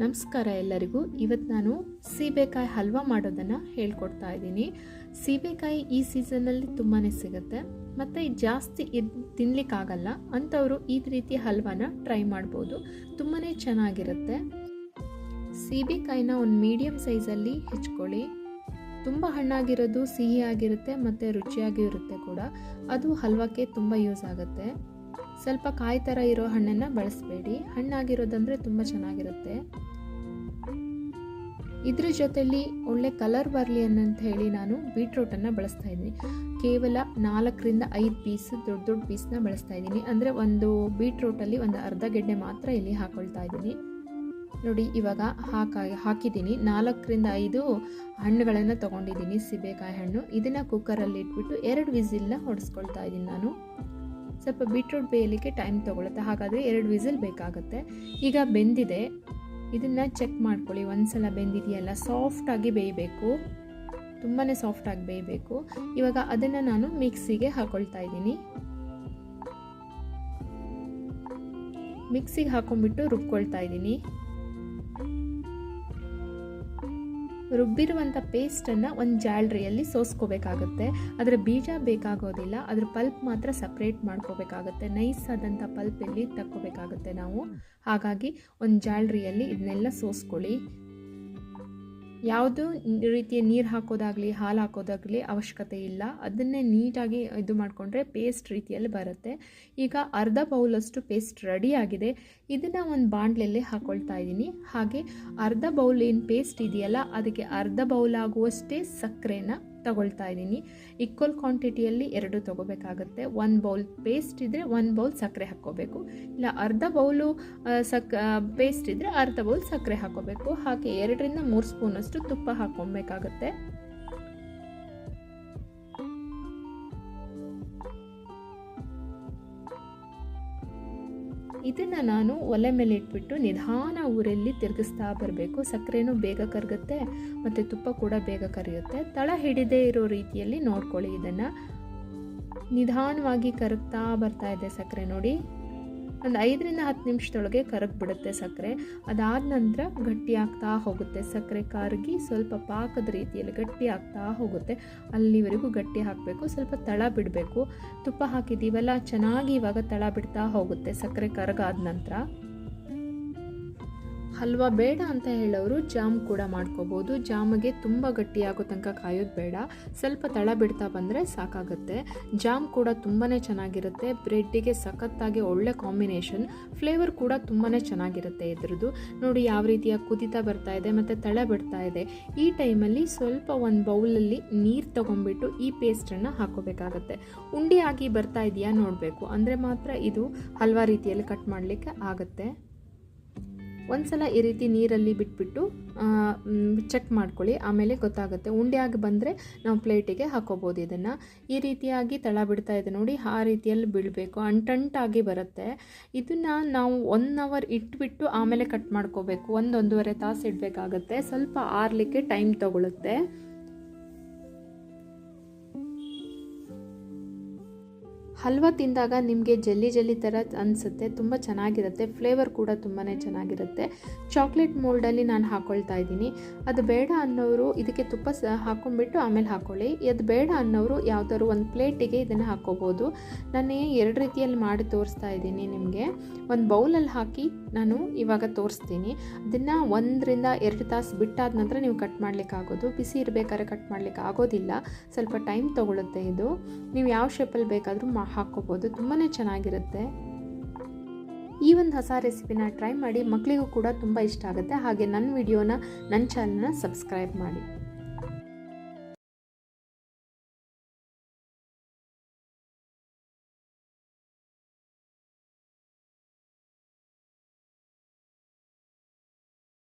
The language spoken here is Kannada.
ನಮಸ್ಕಾರ ಎಲ್ಲರಿಗೂ. ಇವತ್ತು ನಾನು ಸೀಬೆಕಾಯಿ ಹಲ್ವಾ ಮಾಡೋದನ್ನು ಹೇಳ್ಕೊಡ್ತಾ ಇದ್ದೀನಿ. ಸೀಬೆಕಾಯಿ ಈ ಸೀಸನಲ್ಲಿ ತುಂಬಾ ಸಿಗುತ್ತೆ ಮತ್ತು ಜಾಸ್ತಿ ತಿನ್ನಲಿಕ್ಕಾಗಲ್ಲ ಅಂಥವರು ಈ ರೀತಿ ಹಲ್ವಾನ ಟ್ರೈ ಮಾಡ್ಬೋದು. ತುಂಬಾ ಚೆನ್ನಾಗಿರುತ್ತೆ. ಸೀಬೆಕಾಯಿನ ಒಂದು ಮೀಡಿಯಮ್ ಸೈಜಲ್ಲಿ ಹೆಚ್ಕೊಳ್ಳಿ. ತುಂಬ ಹಣ್ಣಾಗಿರೋದು ಸಿಹಿಯಾಗಿರುತ್ತೆ ಮತ್ತು ರುಚಿಯಾಗಿರುತ್ತೆ ಕೂಡ. ಅದು ಹಲ್ವಕ್ಕೆ ತುಂಬ ಯೂಸ್ ಆಗುತ್ತೆ. ಸ್ವಲ್ಪ ಕಾಯಿ ಥರ ಇರೋ ಹಣ್ಣನ್ನು ಬಳಸಬೇಡಿ, ಹಣ್ಣಾಗಿರೋದಂದರೆ ತುಂಬ ಚೆನ್ನಾಗಿರುತ್ತೆ. ಇದ್ರ ಜೊತೆಲಿ ಒಳ್ಳೆ ಕಲರ್ ಬರಲಿ ಅನ್ನಂತ ಹೇಳಿ ನಾನು ಬೀಟ್ರೂಟನ್ನು ಬಳಸ್ತಾ ಇದ್ದೀನಿ. ಕೇವಲ 4ರಿಂದ 5 ಪೀಸ್ ದೊಡ್ಡ ಪೀಸ್ನ ಬಳಸ್ತಾ ಇದ್ದೀನಿ. ಅಂದರೆ ಒಂದು ಬೀಟ್ರೂಟಲ್ಲಿ ಒಂದು ಅರ್ಧ ಗೆಡ್ಡೆ ಮಾತ್ರ ಇಲ್ಲಿ ಹಾಕೊಳ್ತಾ ಇದ್ದೀನಿ. ನೋಡಿ, ಇವಾಗ ಹಾಕಿದ್ದೀನಿ. 4ರಿಂದ 5 ಹಣ್ಣುಗಳನ್ನು ತೊಗೊಂಡಿದ್ದೀನಿ, ಸೀಬೆಕಾಯಿ ಹಣ್ಣು. ಇದನ್ನು ಕುಕ್ಕರಲ್ಲಿ ಇಟ್ಬಿಟ್ಟು 2 ವಿಸಿಲ್ನ ಹೊಡೆಸ್ಕೊಳ್ತಾ ಇದ್ದೀನಿ ನಾನು. ಸ್ವಲ್ಪ ಬೀಟ್ರೂಟ್ ಬೇಯಲಿಕ್ಕೆ ಟೈಮ್ ತೊಗೊಳುತ್ತೆ, ಹಾಗಾದರೆ 2 ವಿಸಿಲ್ ಬೇಕಾಗುತ್ತೆ. ಈಗ ಬೆಂದಿದೆ, ಇದನ್ನು ಚೆಕ್ ಮಾಡ್ಕೊಳ್ಳಿ. ಒಂದ್ಸಲ ಬೆಂದಿದೆಯಲ್ಲ, ಸಾಫ್ಟಾಗಿ ಬೇಯಬೇಕು, ತುಂಬಾ ಸಾಫ್ಟಾಗಿ ಬೇಯಬೇಕು. ಇವಾಗ ಅದನ್ನು ನಾನು ಮಿಕ್ಸಿಗೆ ಹಾಕೊಳ್ತಾ ಇದ್ದೀನಿ. ಮಿಕ್ಸಿಗೆ ಹಾಕೊಂಡ್ಬಿಟ್ಟು ರುಬ್ಕೊಳ್ತಾ ಇದ್ದೀನಿ. ರುಬ್ಬಿರುವಂಥ ಪೇಸ್ಟನ್ನು ಒಂದು ಜಾಲರಿಯಲ್ಲಿ ಸೋಸ್ಕೋಬೇಕಾಗುತ್ತೆ. ಅದರ ಬೀಜ ಬೇಕಾಗೋದಿಲ್ಲ, ಅದ್ರ ಪಲ್ಪ್ ಮಾತ್ರ ಸಪ್ರೇಟ್ ಮಾಡ್ಕೋಬೇಕಾಗುತ್ತೆ. ನೈಸ್ ಆದಂಥ ಪಲ್ಪಲ್ಲಿ ತಕ್ಕೋಬೇಕಾಗುತ್ತೆ ನಾವು. ಹಾಗಾಗಿ ಒಂದು ಜಾಲರಿಯಲ್ಲಿ ಇದನ್ನೆಲ್ಲ ಸೋಸ್ಕೊಳ್ಳಿ. ಯಾವುದೂ ರೀತಿಯ ನೀರು ಹಾಕೋದಾಗಲಿ ಹಾಲು ಹಾಕೋದಾಗಲಿ ಅವಶ್ಯಕತೆ ಇಲ್ಲ. ಅದನ್ನೇ ನೀಟಾಗಿ ಇದು ಮಾಡಿಕೊಂಡ್ರೆ ಪೇಸ್ಟ್ ರೀತಿಯಲ್ಲಿ ಬರುತ್ತೆ. ಈಗ ಅರ್ಧ ಬೌಲಷ್ಟು ಪೇಸ್ಟ್ ರೆಡಿ ಆಗಿದೆ. ಇದನ್ನು ಒಂದು ಬಾಣಲೆಯಲ್ಲಿ ಹಾಕ್ಕೊಳ್ತಾ ಇದ್ದೀನಿ. ಹಾಗೆ ಅರ್ಧ ಬೌಲ್ ಏನು ಪೇಸ್ಟ್ ಇದೆಯಲ್ಲ, ಅದಕ್ಕೆ ಅರ್ಧ ಬೌಲ್ ಆಗುವಷ್ಟೇ ಸಕ್ಕರೆನ ತಗೊಳ್ತಾ ಇದ್ದೀನಿ. ಈಕ್ವಲ್ ಕ್ವಾಂಟಿಟಿಯಲ್ಲಿ 2 ತೊಗೋಬೇಕಾಗುತ್ತೆ. 1 ಬೌಲ್ ಪೇಸ್ಟ್ ಇದ್ದರೆ 1 ಬೌಲ್ ಸಕ್ಕರೆ ಹಾಕ್ಕೋಬೇಕು, ಇಲ್ಲ ಅರ್ಧ ಬೌಲು ಪೇಸ್ಟ್ ಇದ್ದರೆ ಅರ್ಧ ಬೌಲ್ ಸಕ್ಕರೆ ಹಾಕ್ಕೋಬೇಕು. ಹಾಗೆ 2ರಿಂದ 3 ಸ್ಪೂನಷ್ಟು ತುಪ್ಪ ಹಾಕ್ಕೊಬೇಕಾಗುತ್ತೆ. ಇದನ್ನು ನಾನು ಒಲೆ ಮೇಲೆ ಇಟ್ಬಿಟ್ಟು ನಿಧಾನ ಊರಲ್ಲಿ ತಿರುಗಿಸ್ತಾ ಬರಬೇಕು. ಸಕ್ಕರೆನೂ ಬೇಗ ಕರಗುತ್ತೆ ಮತ್ತು ತುಪ್ಪ ಕೂಡ ಬೇಗ ಕರಿಯುತ್ತೆ. ತಳ ಹಿಡಿದೇ ಇರೋ ರೀತಿಯಲ್ಲಿ ನೋಡ್ಕೊಳ್ಳಿ. ಇದನ್ನು ನಿಧಾನವಾಗಿ ಕರಗ್ತಾ ಬರ್ತಾ ಇದೆ ಸಕ್ಕರೆ. ನೋಡಿ, ಒಂದು 5ರಿಂದ 10 ನಿಮಿಷದೊಳಗೆ ಕರಗಿಬಿಡುತ್ತೆ ಸಕ್ಕರೆ. ಅದಾದ ನಂತರ ಗಟ್ಟಿ ಆಗ್ತಾ ಹೋಗುತ್ತೆ. ಸಕ್ಕರೆ ಕರಗಿ ಸ್ವಲ್ಪ ಪಾಕದ ರೀತಿಯಲ್ಲಿ ಗಟ್ಟಿ ಆಗ್ತಾ ಹೋಗುತ್ತೆ. ಅಲ್ಲಿವರೆಗೂ ಗಟ್ಟಿ ಹಾಕಬೇಕು, ಸ್ವಲ್ಪ ತಳ ಬಿಡಬೇಕು. ತುಪ್ಪ ಹಾಕಿದ್ದೀವಲ್ಲ, ಚೆನ್ನಾಗಿ ಇವಾಗ ತಳ ಬಿಡ್ತಾ ಹೋಗುತ್ತೆ ಸಕ್ಕರೆ ಕರಗಾದ ನಂತರ. ಹಲ್ವಾ ಬೇಡ ಅಂತ ಹೇಳೋರು ಜಾಮ್ ಕೂಡ ಮಾಡ್ಕೋಬೋದು. ಜಾಮಗೆ ತುಂಬ ಗಟ್ಟಿಯಾಗೋ ತನಕ ಕಾಯೋದು ಬೇಡ, ಸ್ವಲ್ಪ ತಳ ಬಿಡ್ತಾ ಬಂದರೆ ಸಾಕಾಗುತ್ತೆ. ಜಾಮ್ ಕೂಡ ತುಂಬಾ ಚೆನ್ನಾಗಿರುತ್ತೆ. ಬ್ರೆಡ್ಡಿಗೆ ಸಖತ್ತಾಗಿ ಒಳ್ಳೆ ಕಾಂಬಿನೇಷನ್. ಫ್ಲೇವರ್ ಕೂಡ ತುಂಬಾ ಚೆನ್ನಾಗಿರುತ್ತೆ ಇದ್ರದ್ದು. ನೋಡಿ ಯಾವ ರೀತಿಯಾಗಿ ಕುದಿತಾ ಬರ್ತಾ ಇದೆ ಮತ್ತು ತಳ ಬಿಡ್ತಾ ಇದೆ. ಈ ಟೈಮಲ್ಲಿ ಸ್ವಲ್ಪ ಒಂದು ಬೌಲಲ್ಲಿ ನೀರು ತೊಗೊಂಡ್ಬಿಟ್ಟು ಈ ಪೇಸ್ಟನ್ನು ಹಾಕೋಬೇಕಾಗತ್ತೆ. ಉಂಡೆ ಆಗಿ ಬರ್ತಾ ಇದೆಯಾ ನೋಡಬೇಕು, ಅಂದರೆ ಮಾತ್ರ ಇದು ಹಲ್ವಾ ರೀತಿಯಲ್ಲಿ ಕಟ್ ಮಾಡಲಿಕ್ಕೆ ಆಗುತ್ತೆ. ಒಂದ್ಸಲ ಈ ರೀತಿ ನೀರಲ್ಲಿ ಬಿಟ್ಬಿಟ್ಟು ಚೆಕ್ ಮಾಡ್ಕೊಳ್ಳಿ, ಆಮೇಲೆ ಗೊತ್ತಾಗುತ್ತೆ. ಉಂಡೆಯಾಗಿ ಬಂದರೆ ನಾವು ಪ್ಲೇಟಿಗೆ ಹಾಕೋಬೋದು. ಇದನ್ನು ಈ ರೀತಿಯಾಗಿ ತಳ ಬಿಡ್ತಾ ಇದೆ ನೋಡಿ, ಆ ರೀತಿಯಲ್ಲಿ ಬಿಡಬೇಕು, ಅಂಟಂಟಾಗಿ ಬರುತ್ತೆ. ಇದನ್ನು ನಾವು 1 ಅವರ್ ಇಟ್ಬಿಟ್ಟು ಆಮೇಲೆ ಕಟ್ ಮಾಡ್ಕೋಬೇಕು. 1-1.5 ತಾಸು ಇಡಬೇಕಾಗತ್ತೆ. ಸ್ವಲ್ಪ ಆರಲಿಕ್ಕೆ ಟೈಮ್ ತಗೊಳುತ್ತೆ. ಹಲ್ವಾ ತಿಂದಾಗ ನಿಮಗೆ ಜೆಲ್ಲಿ ಥರ ಅನಿಸುತ್ತೆ, ತುಂಬ ಚೆನ್ನಾಗಿರುತ್ತೆ. ಫ್ಲೇವರ್ ಕೂಡ ತುಂಬಾ ಚೆನ್ನಾಗಿರುತ್ತೆ. ಚಾಕ್ಲೇಟ್ ಮೋಲ್ಡಲ್ಲಿ ನಾನು ಹಾಕ್ಕೊಳ್ತಾ ಇದ್ದೀನಿ. ಅದು ಬೇಡ ಅನ್ನೋರು ಇದಕ್ಕೆ ತುಪ್ಪ ಹಾಕ್ಕೊಂಡ್ಬಿಟ್ಟು ಆಮೇಲೆ ಹಾಕ್ಕೊಳ್ಳಿ. ಅದು ಬೇಡ ಅನ್ನೋರು ಯಾವುದಾದ್ರು ಒಂದು ಪ್ಲೇಟಿಗೆ ಇದನ್ನು ಹಾಕ್ಕೋಬೋದು. ನಾನು 2 ರೀತಿಯಲ್ಲಿ ಮಾಡಿ ತೋರಿಸ್ತಾ ಇದ್ದೀನಿ ನಿಮಗೆ. ಒಂದು ಬೌಲಲ್ಲಿ ಹಾಕಿ ನಾನು ಇವಾಗ ತೋರಿಸ್ತೀನಿ. ಅದನ್ನು 1ರಿಂದ 2 ತಾಸು ಬಿಟ್ಟಾದ ನಂತರ ನೀವು ಕಟ್ ಮಾಡಲಿಕ್ಕಾಗೋದು. ಬಿಸಿ ಇರಬೇಕಾದ್ರೆ ಕಟ್ ಮಾಡಲಿಕ್ಕೆ ಆಗೋದಿಲ್ಲ, ಸ್ವಲ್ಪ ಟೈಮ್ ತೊಗೊಳುತ್ತೆ ಇದು. ನೀವು ಯಾವ ಶೇಪಲ್ಲಿ ಬೇಕಾದರೂ ಹಾಕ್ಕೋಬೋದು, ತುಂಬಾ ಚೆನ್ನಾಗಿರುತ್ತೆ. ಈ ಒಂದು ಹೊಸ ರೆಸಿಪಿನ ಟ್ರೈ ಮಾಡಿ, ಮಕ್ಕಳಿಗೂ ಕೂಡ ತುಂಬ ಇಷ್ಟ ಆಗುತ್ತೆ. ಹಾಗೆ ನನ್ನ ವಿಡಿಯೋನ, ನನ್ನ ಚಾನಲ್ನ ಸಬ್ಸ್ಕ್ರೈಬ್ ಮಾಡಿ.